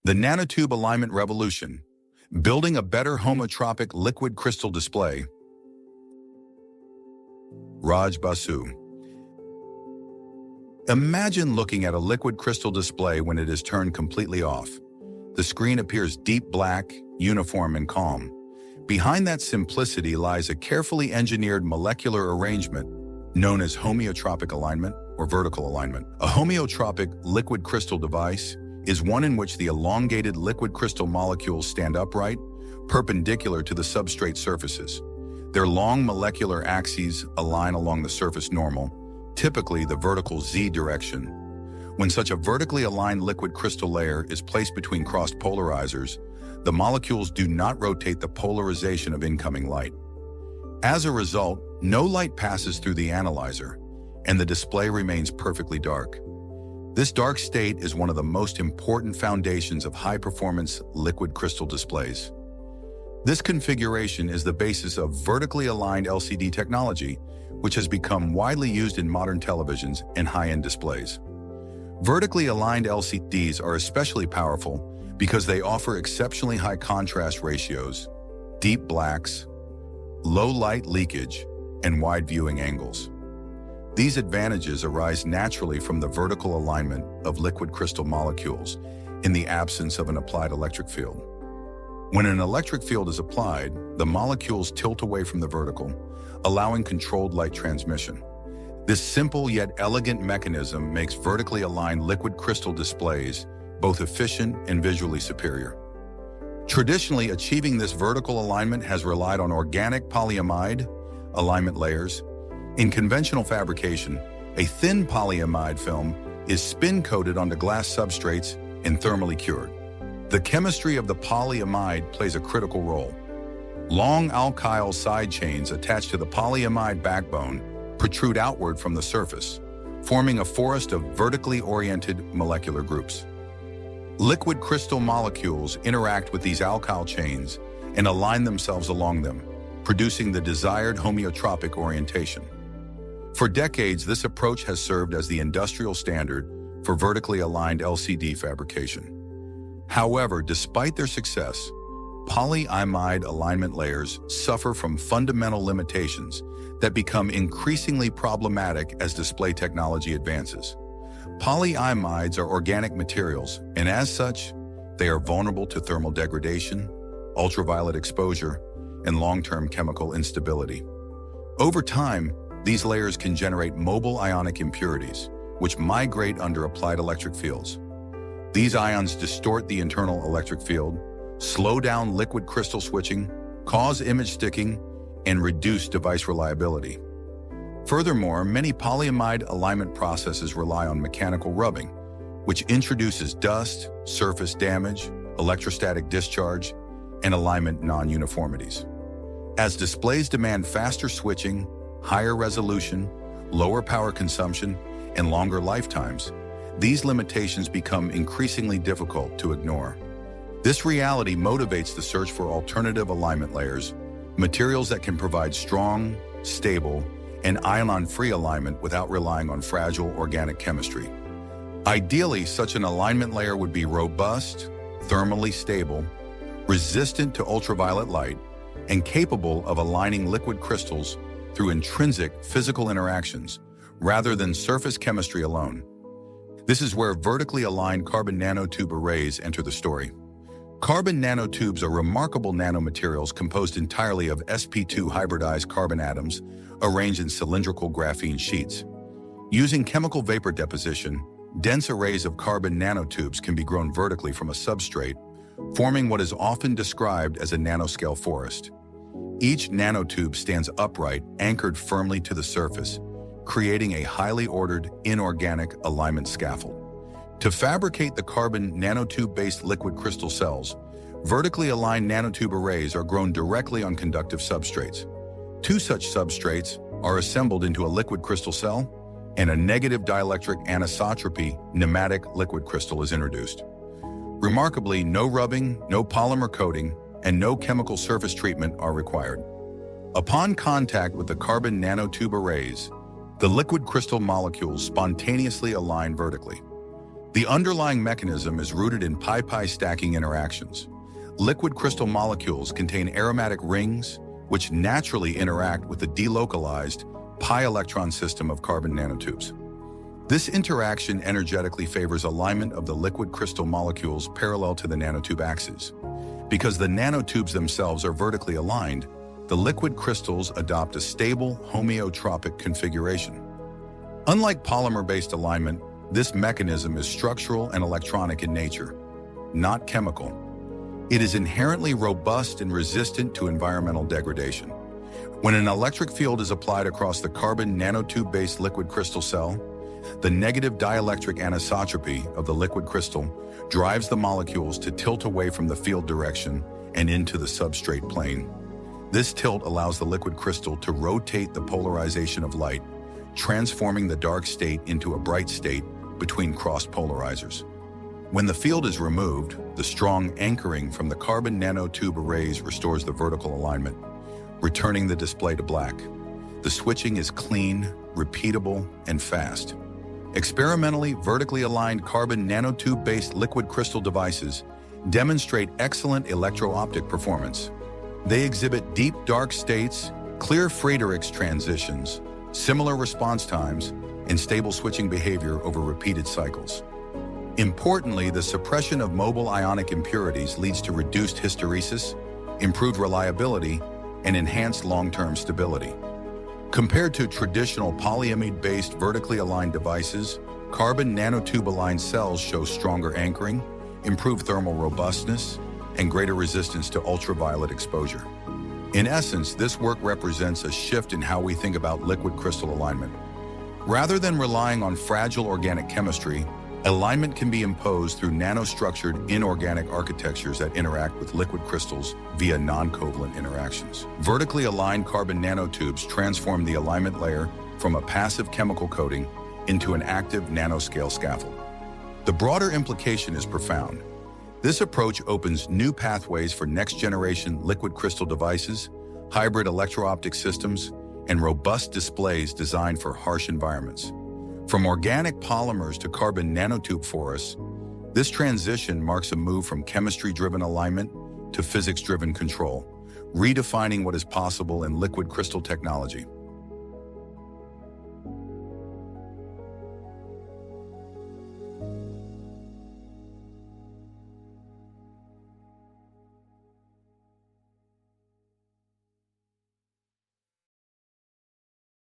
The nanotube alignment revolution, building a better homotropic liquid crystal display. Basu. Imagine looking at a liquid crystal display when it is turned completely off. The screen appears deep black, uniform, and calm. Behind that simplicity lies a carefully engineered molecular arrangement known as homeotropic alignment or vertical alignment. A homeotropic liquid crystal device is one in which the elongated liquid crystal molecules stand upright, perpendicular to the substrate surfaces. Their long molecular axes align along the surface normal, typically the vertical Z direction. When such a vertically aligned liquid crystal layer is placed between crossed polarizers, the molecules do not rotate the polarization of incoming light. As a result, no light passes through the analyzer, and the display remains perfectly dark. This dark state is one of the most important foundations of high-performance liquid crystal displays. This configuration is the basis of vertically aligned LCD technology, which has become widely used in modern televisions and high-end displays. Vertically aligned LCDs are especially powerful because they offer exceptionally high contrast ratios, deep blacks, low light leakage, and wide viewing angles. These advantages arise naturally from the vertical alignment of liquid crystal molecules in the absence of an applied electric field. When an electric field is applied, the molecules tilt away from the vertical, allowing controlled light transmission. This simple yet elegant mechanism makes vertically aligned liquid crystal displays both efficient and visually superior. Traditionally, achieving this vertical alignment has relied on organic polyimide alignment layers. In conventional fabrication, a thin polyimide film is spin-coated onto glass substrates and thermally cured. The chemistry of the polyimide plays a critical role. Long alkyl side chains attached to the polyimide backbone protrude outward from the surface, forming a forest of vertically oriented molecular groups. Liquid crystal molecules interact with these alkyl chains and align themselves along them, producing the desired homeotropic orientation. For decades, this approach has served as the industrial standard for vertically aligned LCD fabrication. However, despite their success, polyimide alignment layers suffer from fundamental limitations that become increasingly problematic as display technology advances. Polyimides are organic materials, and as such, they are vulnerable to thermal degradation, ultraviolet exposure, and long-term chemical instability. Over time, these layers can generate mobile ionic impurities, which migrate under applied electric fields. These ions distort the internal electric field, slow down liquid crystal switching, cause image sticking, and reduce device reliability. Furthermore, many polyimide alignment processes rely on mechanical rubbing, which introduces dust, surface damage, electrostatic discharge, and alignment non-uniformities. As displays demand faster switching, higher resolution, lower power consumption, and longer lifetimes, these limitations become increasingly difficult to ignore. This reality motivates the search for alternative alignment layers, materials that can provide strong, stable, and ion-free alignment without relying on fragile organic chemistry. Ideally, such an alignment layer would be robust, thermally stable, resistant to ultraviolet light, and capable of aligning liquid crystals through intrinsic physical interactions rather than surface chemistry alone. This is where vertically aligned carbon nanotube arrays enter the story. Carbon nanotubes are remarkable nanomaterials composed entirely of sp2 hybridized carbon atoms arranged in cylindrical graphene sheets. Using chemical vapor deposition, dense arrays of carbon nanotubes can be grown vertically from a substrate, forming what is often described as a nanoscale forest. Each nanotube stands upright, anchored firmly to the surface, creating a highly ordered, inorganic alignment scaffold. To fabricate the carbon nanotube-based liquid crystal cells, vertically aligned nanotube arrays are grown directly on conductive substrates. Two such substrates are assembled into a liquid crystal cell, and a negative dielectric anisotropy nematic liquid crystal is introduced. Remarkably, no rubbing, no polymer coating, and no chemical surface treatment are required. Upon contact with the carbon nanotube arrays, the liquid crystal molecules spontaneously align vertically. The underlying mechanism is rooted in pi-pi stacking interactions. Liquid crystal molecules contain aromatic rings, which naturally interact with the delocalized pi-electron system of carbon nanotubes. This interaction energetically favors alignment of the liquid crystal molecules parallel to the nanotube axes. Because the nanotubes themselves are vertically aligned, the liquid crystals adopt a stable, homeotropic configuration. Unlike polymer-based alignment, this mechanism is structural and electronic in nature, not chemical. It is inherently robust and resistant to environmental degradation. When an electric field is applied across the carbon nanotube-based liquid crystal cell, the negative dielectric anisotropy of the liquid crystal drives the molecules to tilt away from the field direction and into the substrate plane. This tilt allows the liquid crystal to rotate the polarization of light, transforming the dark state into a bright state between crossed polarizers. When the field is removed, the strong anchoring from the carbon nanotube arrays restores the vertical alignment, returning the display to black. The switching is clean, repeatable, and fast. Experimentally vertically aligned carbon nanotube-based liquid crystal devices demonstrate excellent electro-optic performance. They exhibit deep dark states, clear Friedrichs transitions, similar response times, and stable switching behavior over repeated cycles. Importantly, the suppression of mobile ionic impurities leads to reduced hysteresis, improved reliability, and enhanced long-term stability. Compared to traditional polyimide-based vertically aligned devices, carbon nanotube-aligned cells show stronger anchoring, improved thermal robustness, and greater resistance to ultraviolet exposure. In essence, this work represents a shift in how we think about liquid crystal alignment. Rather than relying on fragile organic chemistry, alignment can be imposed through nanostructured inorganic architectures that interact with liquid crystals via non-covalent interactions. Vertically aligned carbon nanotubes transform the alignment layer from a passive chemical coating into an active nanoscale scaffold. The broader implication is profound. This approach opens new pathways for next-generation liquid crystal devices, hybrid electro-optic systems, and robust displays designed for harsh environments. From organic polymers to carbon nanotube forests, this transition marks a move from chemistry-driven alignment to physics-driven control, redefining what is possible in liquid crystal technology.